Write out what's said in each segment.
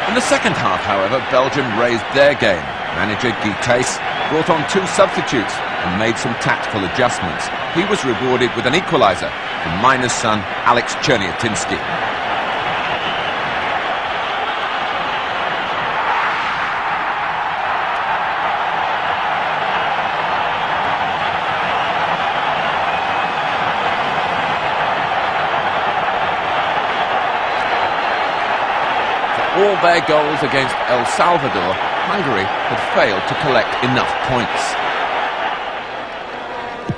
In the second half, however, Belgium raised their game. Manager Guy Thys brought on 2 substitutes and made some tactical adjustments. He was rewarded with an equaliser from Miner's son, Alex Chernyatinski. All their goals against El Salvador, Hungary had failed to collect enough points.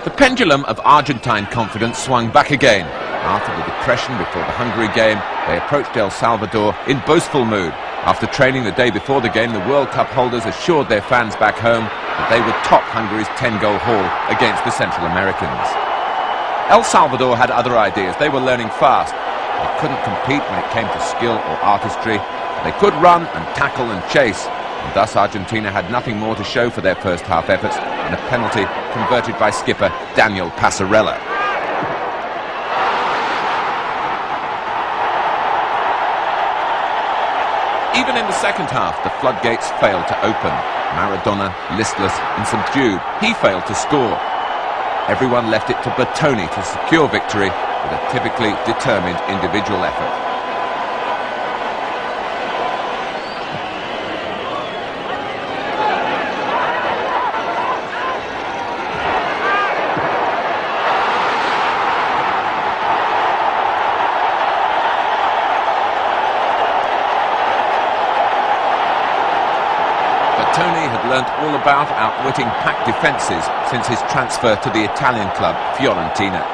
The pendulum of Argentine confidence swung back again. After the depression before the Hungary game, they approached El Salvador in boastful mood. After training the day before the game, the World Cup holders assured their fans back home that they would top Hungary's 10-goal haul against the Central Americans. El Salvador had other ideas. They were learning fast. They couldn't compete when it came to skill or artistry. They could run and tackle and chase, and thus Argentina had nothing more to show for their first half efforts than a penalty converted by skipper Daniel Passarella. Even in the second half, the floodgates failed to open. Maradona, listless and subdued, he failed to score. Everyone left it to Bertoni to secure victory with a typically determined individual effort. Tony had learnt all about outwitting packed defences since his transfer to the Italian club Fiorentina.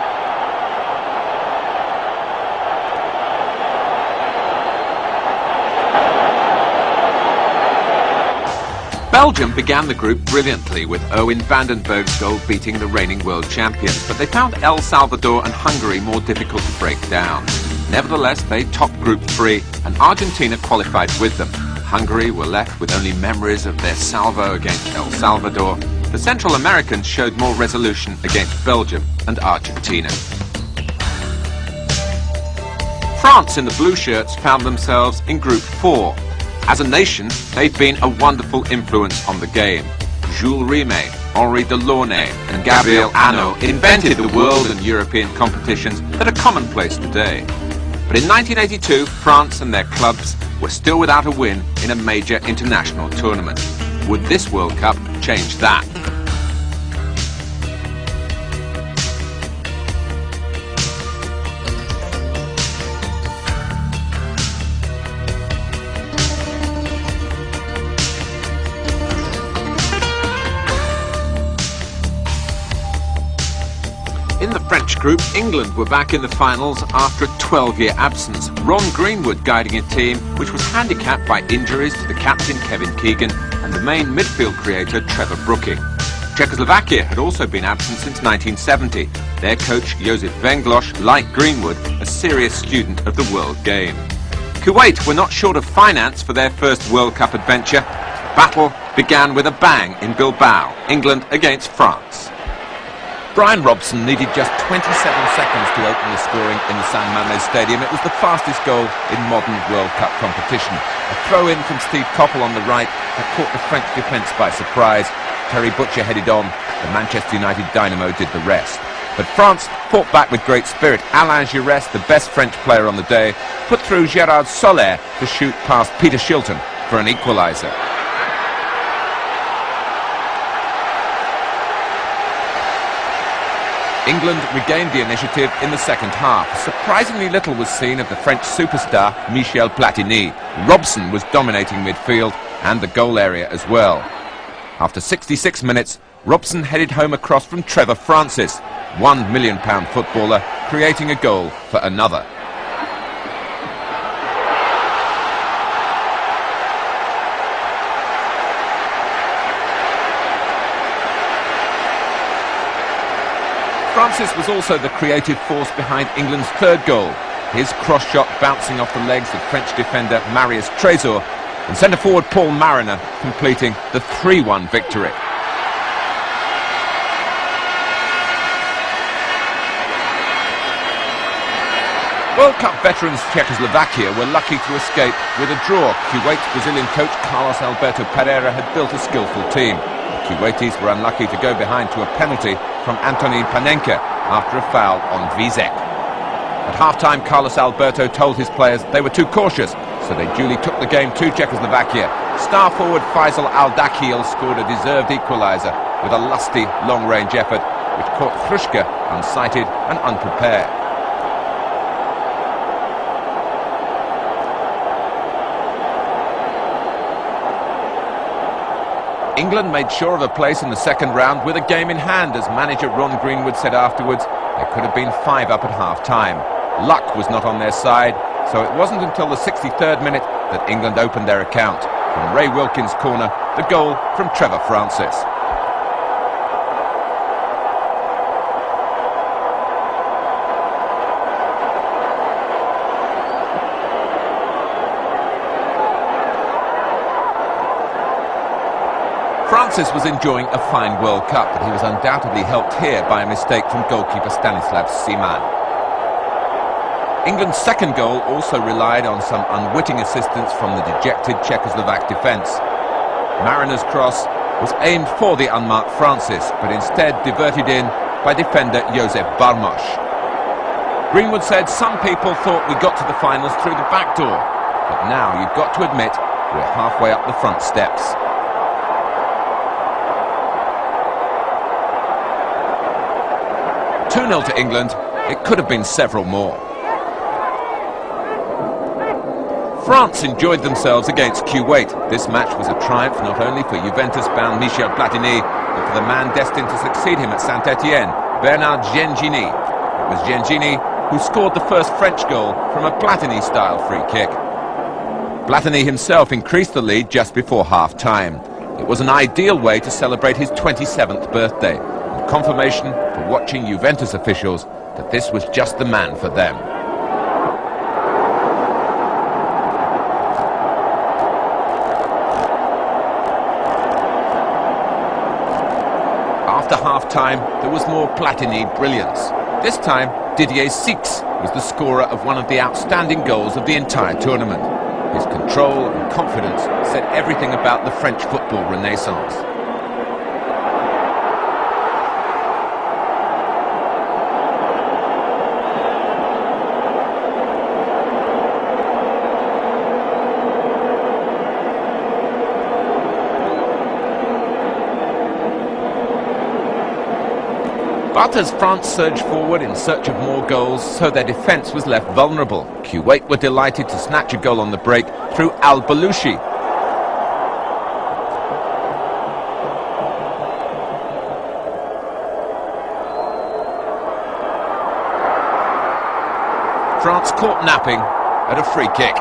Belgium began the group brilliantly, with Erwin van den Berg's goal beating the reigning world champions, but they found El Salvador and Hungary more difficult to break down. Nevertheless, they topped Group 3 and Argentina qualified with them. Hungary were left with only memories of their salvo against El Salvador. The Central Americans showed more resolution against Belgium and Argentina. France in the blue shirts found themselves in Group 4. As a nation, they'd been a wonderful influence on the game. Jules Rimet, Henri Delaunay and Gabriel Hano invented the world and European competitions that are commonplace today. But in 1982, France and their clubs were still without a win in a major international tournament. Would this World Cup change that? In the French group, England were back in the finals after a 12-year absence. Ron Greenwood guiding a team which was handicapped by injuries to the captain Kevin Keegan and the main midfield creator Trevor Brooking. Czechoslovakia had also been absent since 1970. Their coach Josef Vengloš, like Greenwood, a serious student of the world game. Kuwait were not short of finance for their first World Cup adventure. The battle began with a bang in Bilbao, England against France. Brian Robson needed just 27 seconds to open the scoring in the San Mamés Stadium. It was the fastest goal in modern World Cup competition. A throw-in from Steve Coppell on the right that caught the French defence by surprise. Terry Butcher headed on. The Manchester United dynamo did the rest. But France fought back with great spirit. Alain Giresse, the best French player on the day, put through Gérard Soler to shoot past Peter Shilton for an equaliser. England regained the initiative in the second half. Surprisingly little was seen of the French superstar Michel Platini. Robson was dominating midfield and the goal area as well. After 66 minutes, Robson headed home across from Trevor Francis, £1 million footballer, creating a goal for another. Francis was also the creative force behind England's third goal. His cross-shot bouncing off the legs of French defender Marius Trésor and centre-forward Paul Mariner completing the 3-1 victory. World Cup veterans Czechoslovakia were lucky to escape with a draw. Kuwait's Brazilian coach Carlos Alberto Pereira had built a skillful team. The Kuwaitis were unlucky to go behind to a penalty from Antonin Panenka after a foul on Vizek. At half-time, Carlos Alberto told his players they were too cautious, so they duly took the game to Czechoslovakia. Star forward Faisal Al-Dakhil scored a deserved equaliser with a lusty long-range effort which caught Hruška unsighted and unprepared. England made sure of a place in the second round with a game in hand, as manager Ron Greenwood said afterwards. They could have been 5 up at half-time. Luck was not on their side, so it wasn't until the 63rd minute that England opened their account. From Ray Wilkins' corner, the goal from Trevor Francis. Francis was enjoying a fine World Cup, but he was undoubtedly helped here by a mistake from goalkeeper Stanislav Seman. England's second goal also relied on some unwitting assistance from the dejected Czechoslovak defence. Mariner's cross was aimed for the unmarked Francis, but instead diverted in by defender Josef Barmoš. Greenwood said some people thought we got to the finals through the back door, but now you've got to admit we're halfway up the front steps. 2-0 to England. It could have been several more. France enjoyed themselves against Kuwait. This match was a triumph not only for Juventus-bound Michel Platini, but for the man destined to succeed him at Saint-Etienne, Bernard Gengini. It was Gengini who scored the first French goal from a Platini-style free kick. Platini himself increased the lead just before half-time. It was an ideal way to celebrate his 27th birthday, and confirmation for watching Juventus officials that this was just the man for them. After half-time, there was more Platini brilliance. This time, Didier Six was the scorer of one of the outstanding goals of the entire tournament. His control and confidence said everything about the French football renaissance. But as France surged forward in search of more goals, so their defence was left vulnerable. Kuwait were delighted to snatch a goal on the break through Al-Balouchi. France caught napping at a free kick.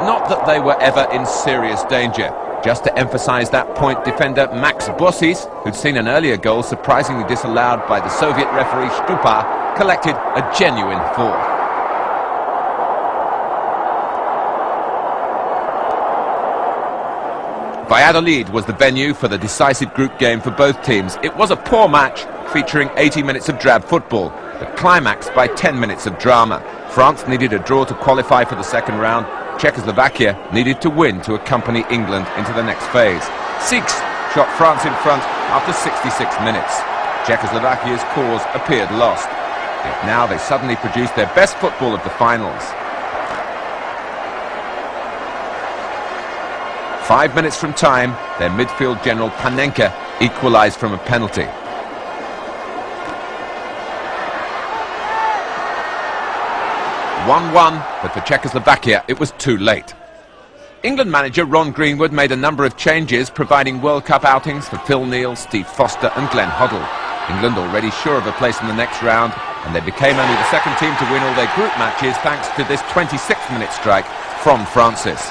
Not that they were ever in serious danger. Just to emphasise that point, defender Max Bossis, who'd seen an earlier goal surprisingly disallowed by the Soviet referee Stupa, collected a genuine fourth. Valladolid was the venue for the decisive group game for both teams. It was a poor match, featuring 80 minutes of drab football, but climaxed by 10 minutes of drama. France needed a draw to qualify for the second round. Czechoslovakia needed to win to accompany England into the next phase. Six shot France in front after 66 minutes. Czechoslovakia's cause appeared lost. Yet now they suddenly produced their best football of the finals. 5 minutes from time, their midfield general Panenka equalised from a penalty. But for Czechoslovakia, it was too late. England manager Ron Greenwood made a number of changes, providing World Cup outings for Phil Neal, Steve Foster and Glenn Hoddle. England already sure of a place in the next round, and they became only the second team to win all their group matches thanks to this 26th-minute strike from Francis.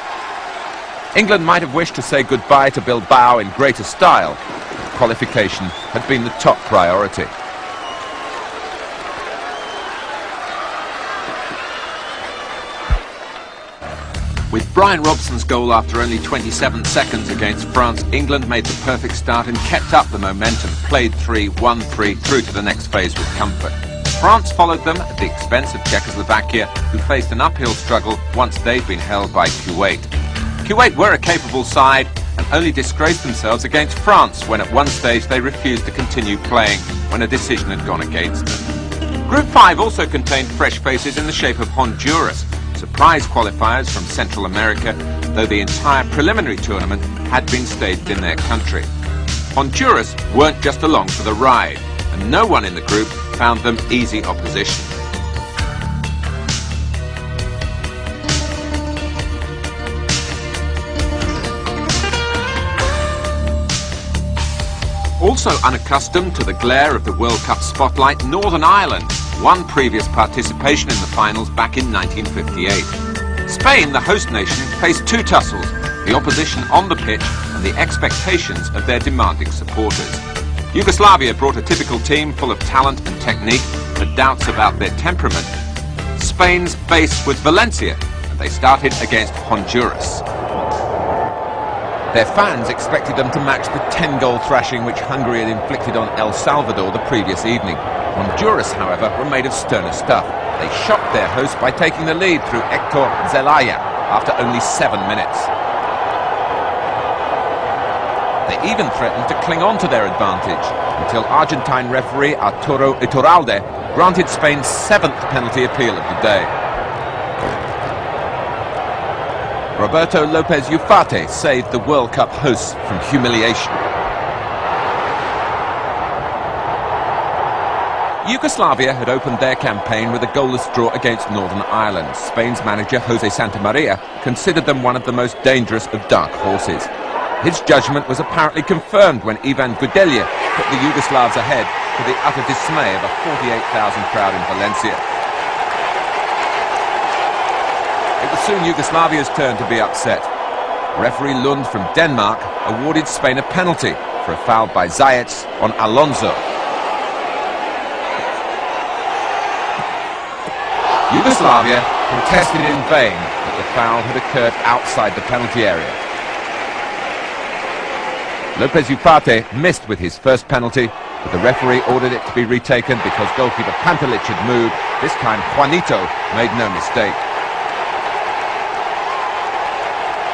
England might have wished to say goodbye to Bilbao in greater style, but qualification had been the top priority. With Brian Robson's goal after only 27 seconds against France, England made the perfect start and kept up the momentum, played 3, won 3, through to the next phase with comfort. France followed them at the expense of Czechoslovakia, who faced an uphill struggle once they'd been held by Kuwait. Kuwait were a capable side and only disgraced themselves against France when at one stage they refused to continue playing when a decision had gone against them. Group 5 also contained fresh faces in the shape of Honduras, surprise qualifiers from Central America, though the entire preliminary tournament had been staged in their country. Honduras weren't just along for the ride, and no one in the group found them easy opposition. Also unaccustomed to the glare of the World Cup spotlight, Northern Ireland won previous participation in the finals back in 1958. Spain, the host nation, faced two tussles, the opposition on the pitch and the expectations of their demanding supporters. Yugoslavia brought a typical team full of talent and technique, but doubts about their temperament. Spain's base was Valencia, and they started against Honduras. Their fans expected them to match the 10-goal thrashing which Hungary had inflicted on El Salvador the previous evening. Honduras, however, were made of sterner stuff. They shocked their host by taking the lead through Hector Zelaya after only 7 minutes. They even threatened to cling on to their advantage until Argentine referee Arturo Iturralde granted Spain's 7th penalty appeal of the day. Roberto Lopez Ufarte saved the World Cup hosts from humiliation. Yugoslavia had opened their campaign with a goalless draw against Northern Ireland. Spain's manager Jose Santamaria considered them one of the most dangerous of dark horses. His judgment was apparently confirmed when Ivan Gudelj put the Yugoslavs ahead, to the utter dismay of a 48,000 crowd in Valencia. It was soon Yugoslavia's turn to be upset. Referee Lund from Denmark awarded Spain a penalty for a foul by Zayec on Alonso. Yugoslavia protested in vain that the foul had occurred outside the penalty area. Lopez Ufarte missed with his first penalty, but the referee ordered it to be retaken because goalkeeper Pantelic had moved. This time Juanito made no mistake.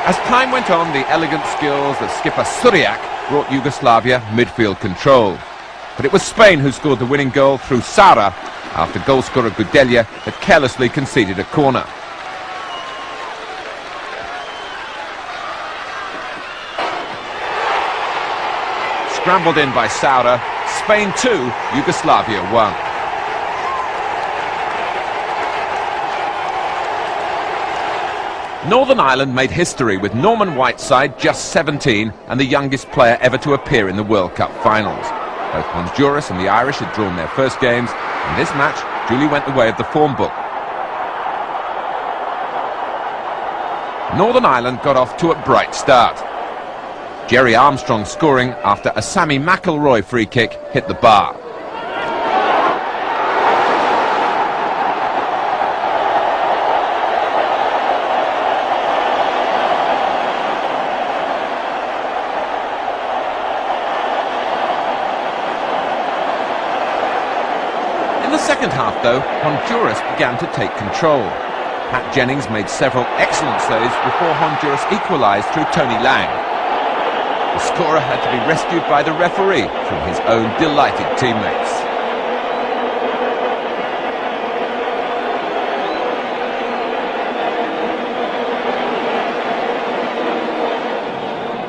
As time went on, the elegant skills of skipper Suriak brought Yugoslavia midfield control. But it was Spain who scored the winning goal through Sara after goalscorer Gudelj had carelessly conceded a corner. Scrambled in by Saura, Spain 2, Yugoslavia 1. Northern Ireland made history with Norman Whiteside, just 17, and the youngest player ever to appear in the World Cup finals. Both Honduras and the Irish had drawn their first games, and this match duly went the way of the form book. Northern Ireland got off to a bright start. Jerry Armstrong scoring after a Sammy McIlroy free kick hit the bar. In the second half, though, Honduras began to take control. Pat Jennings made several excellent saves before Honduras equalised through Tony Lang. The scorer had to be rescued by the referee from his own delighted teammates.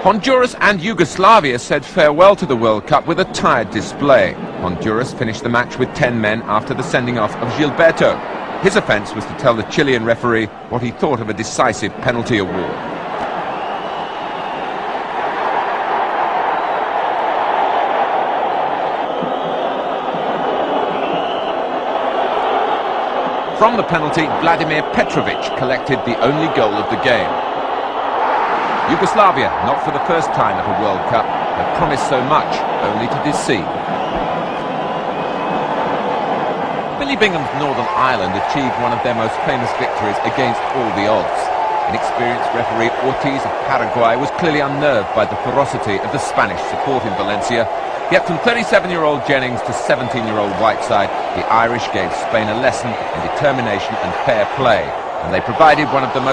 Honduras and Yugoslavia said farewell to the World Cup with a tired display. Honduras finished the match with 10 men after the sending off of Gilberto. His offence was to tell the Chilean referee what he thought of a decisive penalty award. From the penalty, Vladimir Petrovic collected the only goal of the game. Yugoslavia, not for the first time at a World Cup, had promised so much, only to deceive. Billy Bingham's Northern Ireland achieved one of their most famous victories against all the odds. Inexperienced referee Ortiz of Paraguay was clearly unnerved by the ferocity of the Spanish support in Valencia. Yet from 37-year-old Jennings to 17-year-old Whiteside, the Irish gave Spain a lesson in determination and fair play, and they provided one of the most